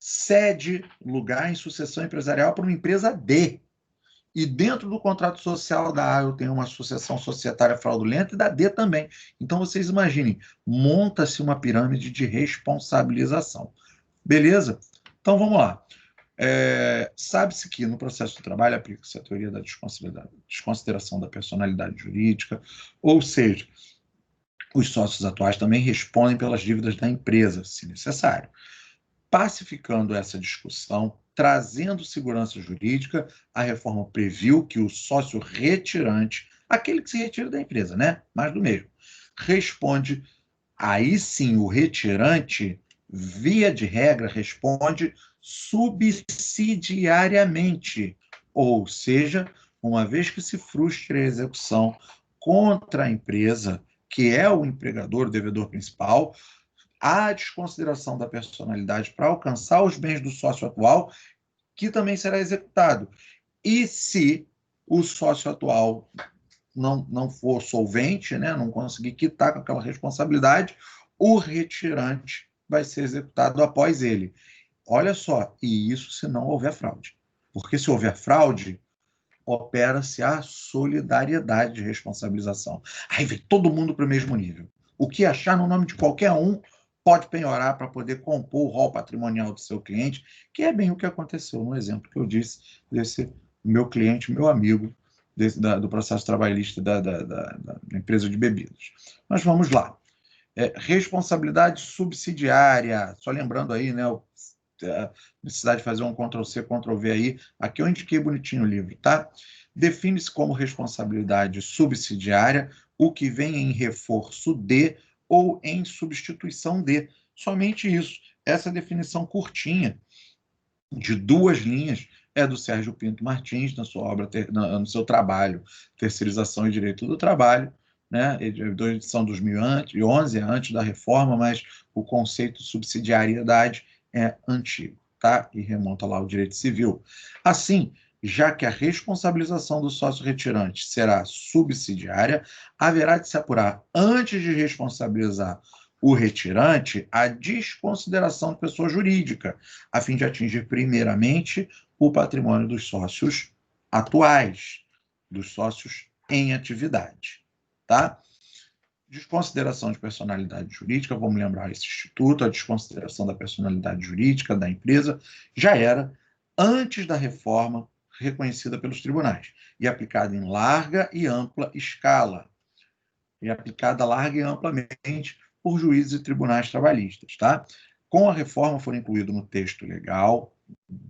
cede lugar em sucessão empresarial para uma empresa D. E dentro do contrato social da A eu tenho uma sucessão societária fraudulenta e da D também. Então vocês imaginem, monta-se uma pirâmide de responsabilização. Beleza? Então vamos lá. Sabe-se que no processo do trabalho aplica-se a teoria da desconsideração da personalidade jurídica, ou seja, os sócios atuais também respondem pelas dívidas da empresa, se necessário. Pacificando essa discussão, trazendo segurança jurídica, a reforma previu que o sócio retirante, aquele que se retira da empresa, né? Mais do mesmo, responde, aí sim o retirante, via de regra, responde subsidiariamente, ou seja, uma vez que se frustre a execução contra a empresa, que é o empregador, o devedor principal, há desconsideração da personalidade para alcançar os bens do sócio atual, que também será executado. E se o sócio atual não for solvente, né, não conseguir quitar com aquela responsabilidade, o retirante vai ser executado após ele. Olha só, e isso se não houver fraude. Porque se houver fraude, opera-se a solidariedade de responsabilização. Aí vem todo mundo para o mesmo nível. O que achar no nome de qualquer um pode penhorar para poder compor o rol patrimonial do seu cliente, que é bem o que aconteceu no exemplo que eu disse desse meu cliente, meu amigo, do processo trabalhista da empresa de bebidas. Mas vamos lá. Responsabilidade subsidiária, só lembrando aí, né, a necessidade de fazer um Ctrl+C, Ctrl+V aí, aqui eu indiquei bonitinho o livro, tá? Define-se como responsabilidade subsidiária o que vem em reforço de ou em substituição de. Somente isso. Essa definição curtinha, de 2 linhas, é do Sérgio Pinto Martins, na sua obra, no seu trabalho, Terceirização e Direito do Trabalho, né? Edição 2011, antes da reforma, mas o conceito de subsidiariedade é antigo, tá? E remonta lá ao direito civil. Assim, já que a responsabilização do sócio retirante será subsidiária, haverá de se apurar, antes de responsabilizar o retirante, a desconsideração de pessoa jurídica, a fim de atingir primeiramente o patrimônio dos sócios atuais, dos sócios em atividade, tá? Desconsideração de personalidade jurídica, vamos lembrar esse instituto, a desconsideração da personalidade jurídica da empresa já era, antes da reforma, reconhecida pelos tribunais e aplicada em larga e ampla escala, e aplicada larga e amplamente por juízes e tribunais trabalhistas, tá? Com a reforma foram incluído no texto legal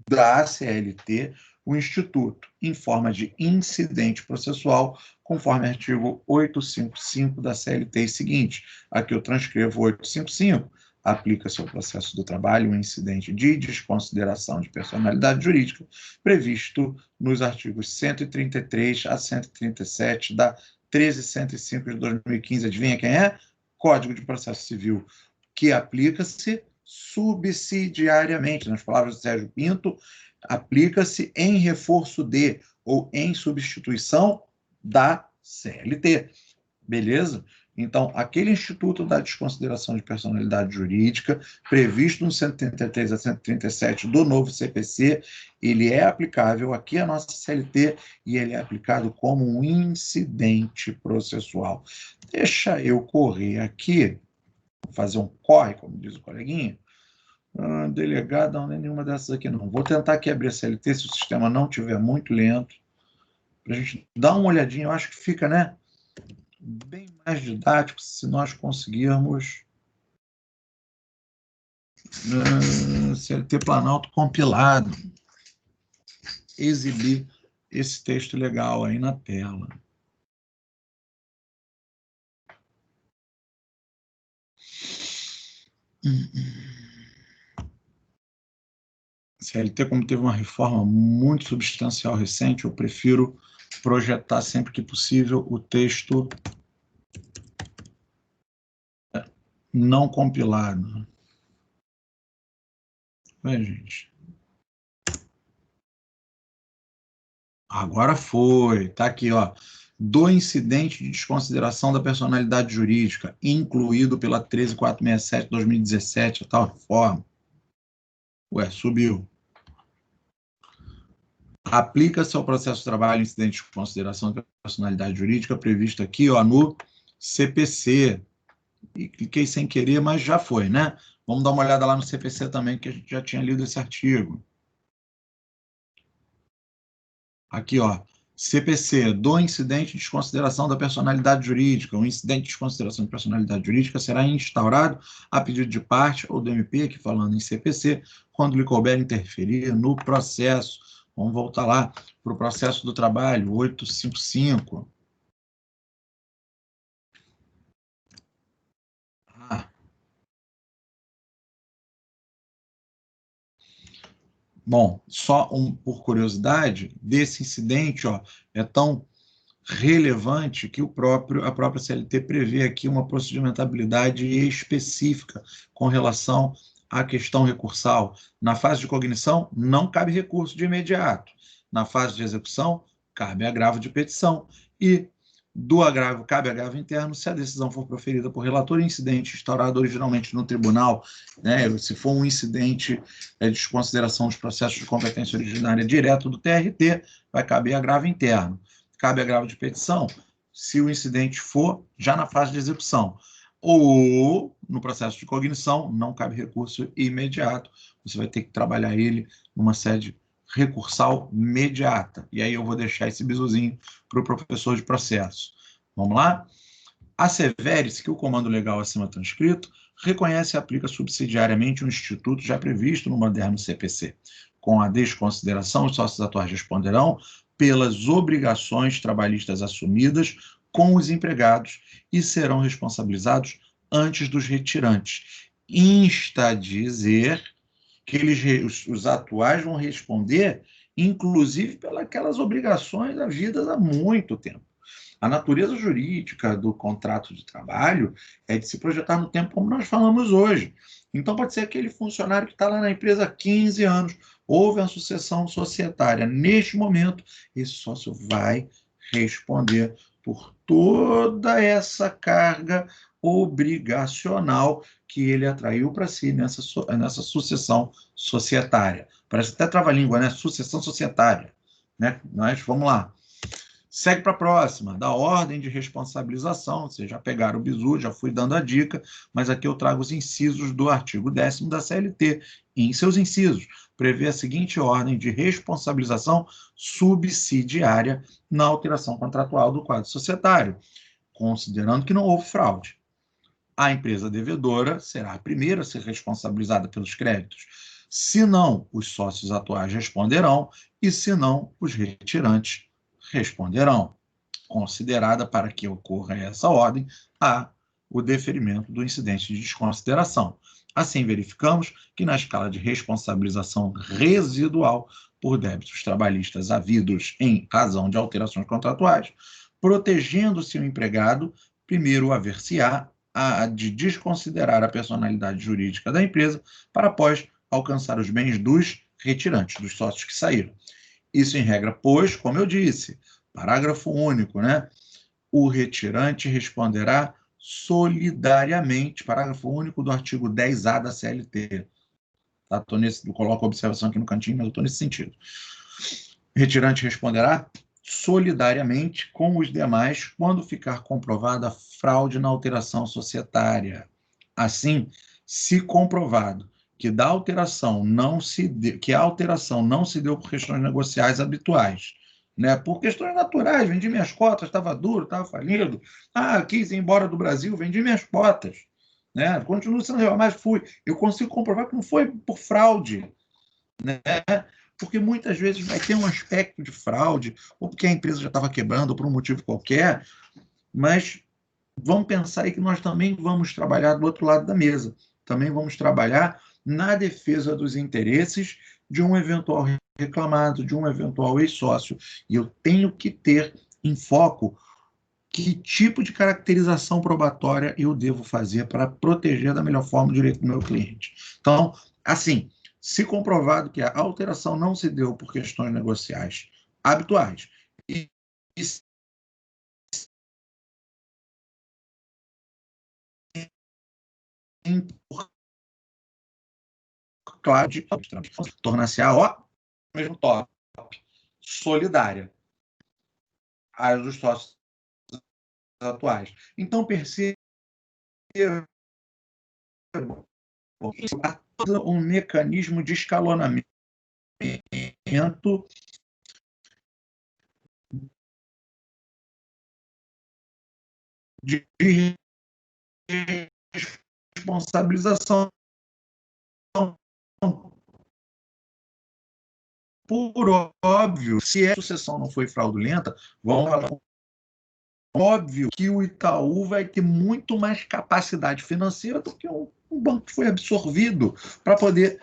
da CLT o Instituto, em forma de incidente processual, conforme artigo 855 da CLT e seguinte. Aqui eu transcrevo 855. Aplica-se ao processo do trabalho um incidente de desconsideração de personalidade jurídica, previsto nos artigos 133 a 137 da 1305 de 2015. Adivinha quem é? Código de Processo Civil, que aplica-se subsidiariamente, nas palavras do Sérgio Pinto, aplica-se em reforço de ou em substituição da CLT. Beleza? Então, aquele Instituto da Desconsideração de Personalidade Jurídica, previsto no 133 a 137 do novo CPC, ele é aplicável aqui à nossa CLT e ele é aplicado como um incidente processual. Deixa eu correr aqui, fazer um corre, como diz o coleguinha. Delegado, não é nenhuma dessas aqui, não. Vou tentar aqui abrir a CLT, se o sistema não estiver muito lento, para a gente dar uma olhadinha. Eu acho que fica, né, bem mais didático se nós conseguirmos CLT Planalto compilado, exibir esse texto legal aí na tela. CLT, como teve uma reforma muito substancial recente, eu prefiro projetar sempre que possível o texto não compilado. Bem, gente. Agora foi. Está aqui, ó. Do incidente de desconsideração da personalidade jurídica, incluído pela 13467/2017, a tal reforma. Ué, subiu. Aplica-se ao processo de trabalho incidente de consideração da personalidade jurídica previsto aqui, ó, no CPC. E cliquei sem querer, mas já foi, né? Vamos dar uma olhada lá no CPC também, que a gente já tinha lido esse artigo. Aqui, ó. CPC, do incidente de desconsideração da personalidade jurídica. O incidente de desconsideração de personalidade jurídica será instaurado a pedido de parte ou do MP, aqui falando em CPC, quando lhe couber interferir no processo. Vamos voltar lá para o processo do trabalho, 855. Bom, só por curiosidade, desse incidente, ó, é tão relevante que a própria CLT prevê aqui uma procedimentabilidade específica com relação à questão recursal. Na fase de cognição, não cabe recurso de imediato. Na fase de execução, cabe agravo de petição. E do agravo, cabe agravo interno se a decisão for proferida por relator incidente instaurado originalmente no tribunal, né, se for um incidente de desconsideração dos processos de competência originária direto do TRT, vai caber agravo interno. Cabe agravo de petição se o incidente for já na fase de execução. Ou, no processo de cognição, não cabe recurso imediato. Você vai ter que trabalhar ele numa sede recursal imediata. E aí eu vou deixar esse bizuzinho para o professor de processo. Vamos lá? Assevere-se que o comando legal acima transcrito reconhece e aplica subsidiariamente um instituto já previsto no moderno CPC. Com a desconsideração, os sócios atuais responderão pelas obrigações trabalhistas assumidas com os empregados e serão responsabilizados antes dos retirantes. Insta a dizer que os atuais vão responder, inclusive, pelas obrigações havidas há muito tempo. A natureza jurídica do contrato de trabalho é de se projetar no tempo como nós falamos hoje. Então, pode ser aquele funcionário que está lá na empresa há 15 anos, houve a sucessão societária. Neste momento, esse sócio vai responder por toda essa carga obrigacional que ele atraiu para si nessa sucessão societária. Parece até trava-língua, né? Sucessão societária. Né? Mas vamos lá. Segue para a próxima, da ordem de responsabilização. Vocês já pegaram o bizu, já fui dando a dica, mas aqui eu trago os incisos do artigo 10º da CLT. E em seus incisos, prevê a seguinte ordem de responsabilização subsidiária na alteração contratual do quadro societário, considerando que não houve fraude. A empresa devedora será a primeira a ser responsabilizada pelos créditos. Se não, os sócios atuais responderão, e se não, os retirantes responderão, considerada para que ocorra essa ordem o deferimento do incidente de desconsideração. Assim, verificamos que na escala de responsabilização residual por débitos trabalhistas havidos em razão de alterações contratuais, protegendo-se o empregado, primeiro haver-se-á de desconsiderar a personalidade jurídica da empresa para após alcançar os bens dos retirantes, dos sócios que saíram. Isso em regra, pois, como eu disse, parágrafo único, né? O retirante responderá solidariamente, parágrafo único do artigo 10A da CLT. Tá? Coloco a observação aqui no cantinho, mas eu estou nesse sentido. O retirante responderá solidariamente com os demais quando ficar comprovada a fraude na alteração societária. Assim, se comprovado que a alteração não se deu por questões negociais habituais, né? Por questões naturais, vendi minhas cotas, estava duro, estava falido, quis ir embora do Brasil, vendi minhas cotas, né? Continuo sendo real, mas fui. Eu consigo comprovar que não foi por fraude, né? Porque muitas vezes vai ter um aspecto de fraude, ou porque a empresa já estava quebrando, ou por um motivo qualquer, mas vamos pensar aí que nós também vamos trabalhar do outro lado da mesa. Também vamos trabalhar na defesa dos interesses de um eventual reclamado, de um eventual ex-sócio. E eu tenho que ter em foco que tipo de caracterização probatória eu devo fazer para proteger da melhor forma o direito do meu cliente. Então, assim, se comprovado que a alteração não se deu por questões negociais habituais e claro, de tornar-se mesmo top, solidária às dos sócios atuais. Então, perceba todo um mecanismo de escalonamento de responsabilização. Por óbvio, se a sucessão não foi fraudulenta, vamos falar. Óbvio que o Itaú vai ter muito mais capacidade financeira do que um banco que foi absorvido para poder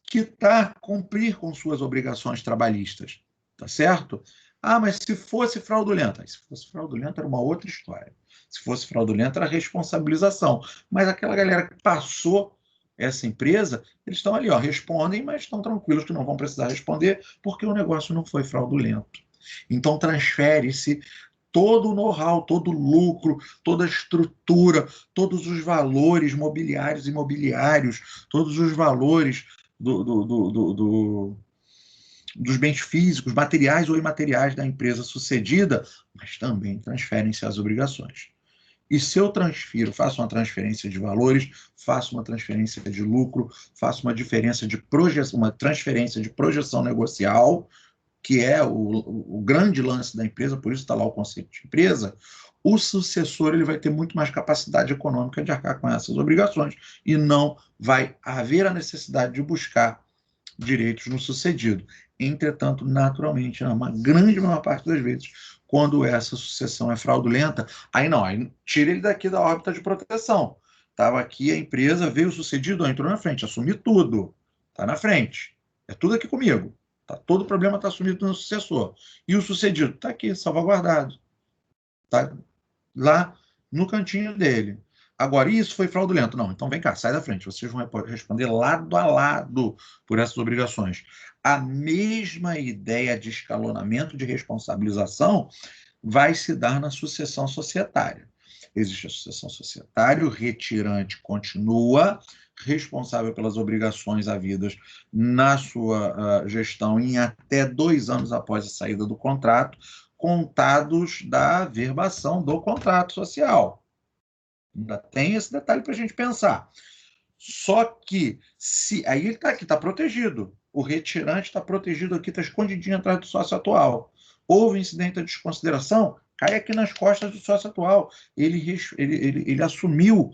quitar, cumprir com suas obrigações trabalhistas. Tá certo? Ah, mas se fosse fraudulenta. Se fosse fraudulenta, era uma outra história. Se fosse fraudulenta, era responsabilização. Mas aquela galera que passou essa empresa, eles estão ali, ó, respondem, mas estão tranquilos que não vão precisar responder porque o negócio não foi fraudulento. Então, transfere-se todo o know-how, todo o lucro, toda a estrutura, todos os valores mobiliários e imobiliários, todos os valores dos bens físicos, materiais ou imateriais da empresa sucedida, mas também transferem-se as obrigações. E se eu transfiro, faço uma transferência de valores, faço uma transferência de lucro, faço uma transferência de projeção negocial, que é o grande lance da empresa, por isso está lá o conceito de empresa, o sucessor ele vai ter muito mais capacidade econômica de arcar com essas obrigações e não vai haver a necessidade de buscar direitos no sucedido. Entretanto, naturalmente, na grande maior parte das vezes, quando essa sucessão é fraudulenta, aí não, aí tira ele daqui da órbita de proteção. Estava aqui a empresa, veio o sucedido, entrou na frente, assumi tudo, está na frente, é tudo aqui comigo. Todo o problema está assumido no sucessor. E o sucedido está aqui, salvaguardado. Está lá no cantinho dele. Agora, isso foi fraudulento? Não, então vem cá, sai da frente. Vocês vão responder lado a lado por essas obrigações. A mesma ideia de escalonamento de responsabilização vai se dar na sucessão societária. Existe a sucessão societária, o retirante continua responsável pelas obrigações havidas na sua gestão em até 2 anos após a saída do contrato, contados da verbação do contrato social. Ainda tem esse detalhe para a gente pensar. Só que, aí ele está aqui, está protegido. O retirante está protegido aqui, está escondidinho atrás do sócio atual. Houve incidente de desconsideração, cai aqui nas costas do sócio atual. Ele assumiu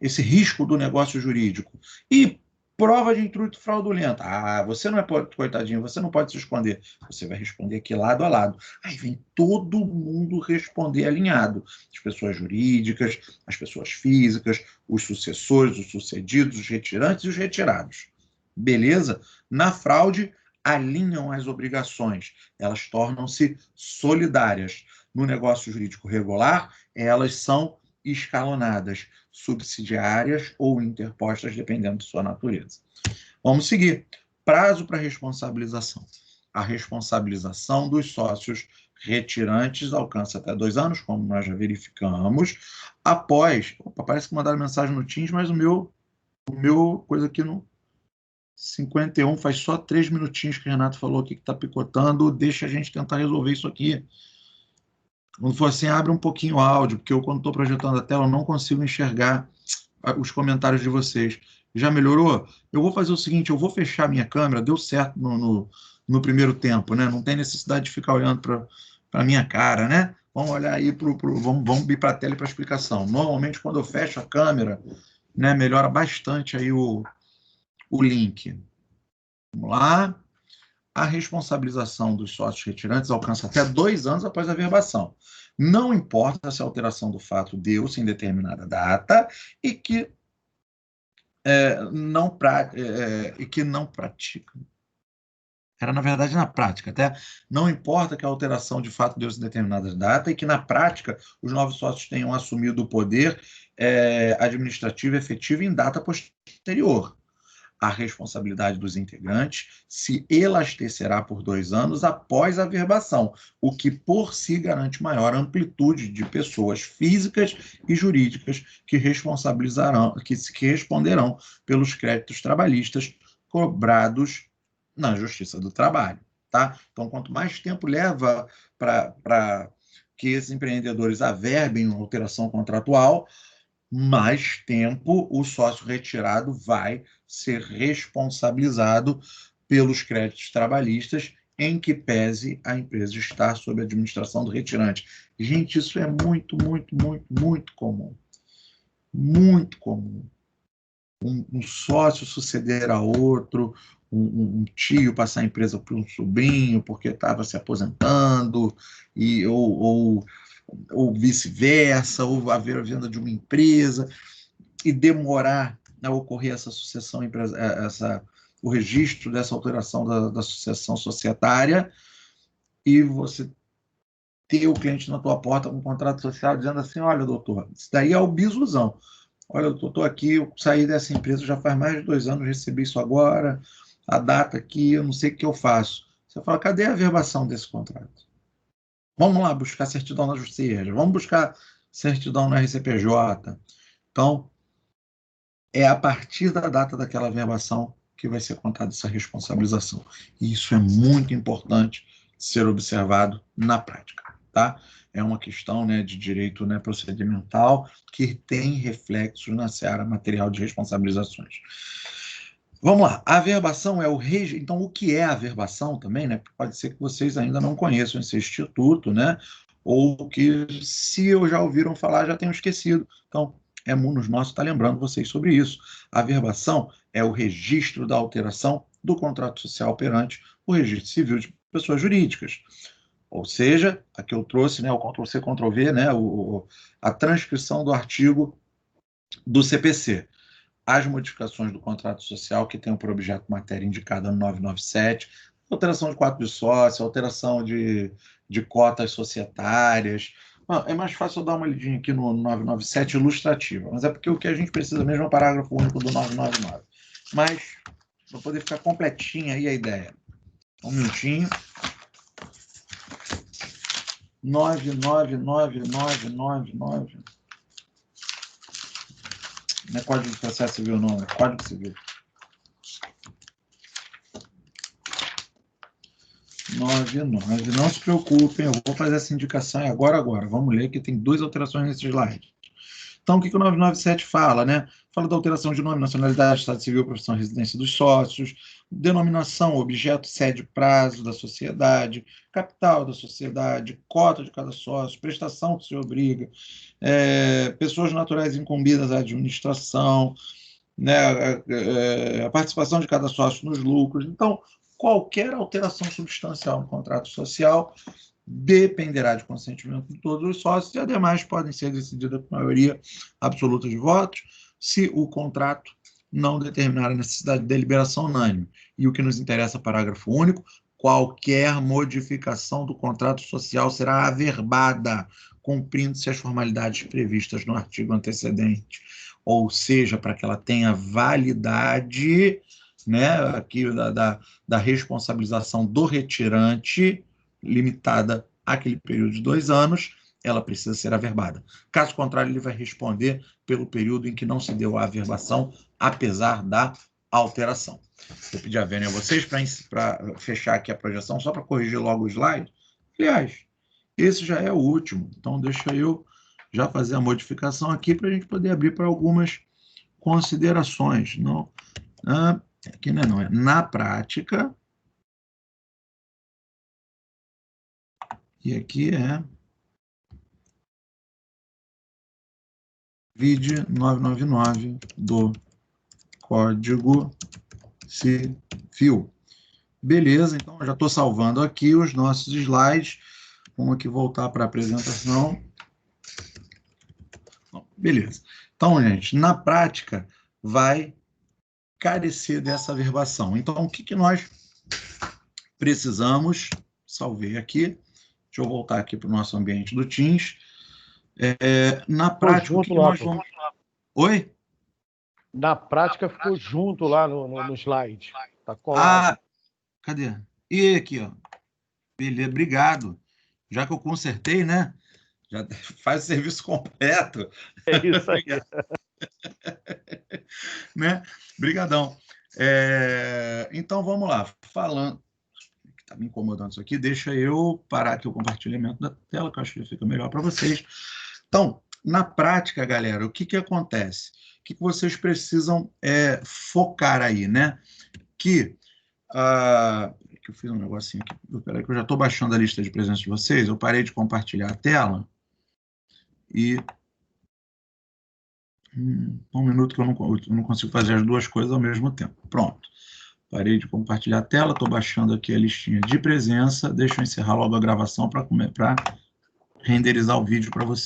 esse risco do negócio jurídico. E prova de intuito fraudulento. Ah, você não é coitadinho, você não pode se esconder. Você vai responder aqui lado a lado. Aí vem todo mundo responder alinhado. As pessoas jurídicas, as pessoas físicas, os sucessores, os sucedidos, os retirantes e os retirados. Beleza? Na fraude, alinham as obrigações. Elas tornam-se solidárias. No negócio jurídico regular, elas são escalonadas, subsidiárias ou interpostas, dependendo de sua natureza. Vamos seguir. Prazo para responsabilização. A responsabilização dos sócios retirantes alcança até 2 anos, como nós já verificamos, após... Opa, parece que mandaram mensagem no Teams, mas o meu coisa aqui no 51 faz só 3 minutinhos que o Renato falou aqui que está picotando. Deixa a gente tentar resolver isso aqui. Quando for assim, abre um pouquinho o áudio, porque eu, quando estou projetando a tela, eu não consigo enxergar os comentários de vocês. Já melhorou? Eu vou fazer o seguinte, eu vou fechar minha câmera, deu certo no primeiro tempo, né? Não tem necessidade de ficar olhando para a minha cara, né? Vamos olhar aí, vamos ir para a tela e para a explicação. Normalmente, quando eu fecho a câmera, né, melhora bastante aí o link. Vamos lá. A responsabilização dos sócios retirantes alcança até 2 anos após a verbação. Não importa se a alteração do fato deu-se em determinada data e que não pratica. Era, na verdade, na prática, até não importa que a alteração de fato deu-se em determinada data e que, na prática, os novos sócios tenham assumido o poder administrativo efetivo em data posterior. A responsabilidade dos integrantes se elastecerá por 2 anos após a verbação, o que por si garante maior amplitude de pessoas físicas e jurídicas que responderão pelos créditos trabalhistas cobrados na Justiça do Trabalho. Tá? Então, quanto mais tempo leva para que esses empreendedores averbem uma alteração contratual, mais tempo o sócio retirado vai ser responsabilizado pelos créditos trabalhistas em que pese a empresa estar sob a administração do retirante. Gente, isso é muito, muito, muito, muito comum. Muito comum. Um sócio suceder a outro, um tio passar a empresa para um sobrinho porque estava se aposentando, ou vice-versa, ou haver a venda de uma empresa, e demorar a ocorrer essa sucessão, o registro dessa alteração da sucessão societária, e você ter o cliente na tua porta com um contrato social dizendo assim, olha, doutor, isso daí é o bisuzão. Olha, eu estou aqui, eu saí dessa empresa já faz mais de 2 anos, recebi isso agora, a data aqui, eu não sei o que eu faço. Você fala, cadê a averbação desse contrato? Vamos lá buscar certidão na Justiça, vamos buscar certidão na RCPJ. Então, é a partir da data daquela averbação que vai ser contada essa responsabilização. E isso é muito importante ser observado na prática, tá? É uma questão, né, de direito, né, procedimental que tem reflexos na seara material de responsabilizações. Vamos lá, a averbação é o registro. Então, o que é a averbação também, né? Pode ser que vocês ainda não conheçam esse instituto, né? Ou que, se eu já ouviram falar, já tenham esquecido. Então, é nos nossos está lembrando vocês sobre isso. A averbação é o registro da alteração do contrato social perante o registro civil de pessoas jurídicas. Ou seja, aqui eu trouxe, né, o Ctrl+C, Ctrl+V, né, a transcrição do artigo do CPC. As modificações do contrato social que tem por objeto matéria indicada no 997, alteração de quadro de sócio, alteração de cotas societárias. É mais fácil eu dar uma lidinha aqui no 997 ilustrativa, mas é porque o que a gente precisa mesmo é o parágrafo único do 999. Mas, para poder ficar completinha aí a ideia. Um minutinho. 99999. Não é Código de Processo Civil, não, é Código Civil. 99. Não se preocupem, eu vou fazer essa indicação agora. Vamos ler que tem 2 alterações nesse slide. Então, o que o 997 fala, né? Fala da alteração de nome, nacionalidade, estado civil, profissão e residência dos sócios, denominação, objeto, sede, prazo da sociedade, capital da sociedade, cota de cada sócio, prestação que se obriga, pessoas naturais incumbidas à administração, né, a participação de cada sócio nos lucros. Então, qualquer alteração substancial no contrato social dependerá de consentimento de todos os sócios e, ademais, podem ser decididas por maioria absoluta de votos se o contrato não determinar a necessidade de deliberação unânime. E o que nos interessa, parágrafo único, qualquer modificação do contrato social será averbada, cumprindo-se as formalidades previstas no artigo antecedente. Ou seja, para que ela tenha validade, né, aqui da responsabilização do retirante, limitada àquele período de 2 anos, ela precisa ser averbada. Caso contrário, ele vai responder pelo período em que não se deu a averbação, apesar da alteração. Vou pedir a vênia a vocês para fechar aqui a projeção, só para corrigir logo o slide. Aliás, esse já é o último, então deixa eu já fazer a modificação aqui para a gente poder abrir para algumas considerações. Não, aqui não é na prática. E aqui é VID 999 do Código Civil. Beleza, então eu já estou salvando aqui os nossos slides. Vamos aqui voltar para a apresentação. Beleza. Então, gente, na prática, vai carecer dessa averbação. Então, o que nós precisamos? Salvei aqui. Deixa eu voltar aqui para o nosso ambiente do Teams. Na prática, o que nós vamos... Oi? Na prática, ficou junto lá no slide. Está colado. Cadê? E aqui, ó. Beleza, obrigado. Já que eu consertei, né? Já faz o serviço completo. É isso aí. Né? Obrigadão. Então, vamos lá. Falando... Está me incomodando isso aqui. Deixa eu parar aqui o compartilhamento da tela, que eu acho que fica melhor para vocês. Então, na prática, galera, o que acontece? O que vocês precisam focar aí, né? Que que eu fiz um negocinho aqui. Espera aí que eu já estou baixando a lista de presença de vocês. Eu parei de compartilhar a tela e... um minuto que eu não consigo fazer as duas coisas ao mesmo tempo. Pronto. Parei de compartilhar a tela, estou baixando aqui a listinha de presença. Deixa eu encerrar logo a gravação para renderizar o vídeo para vocês.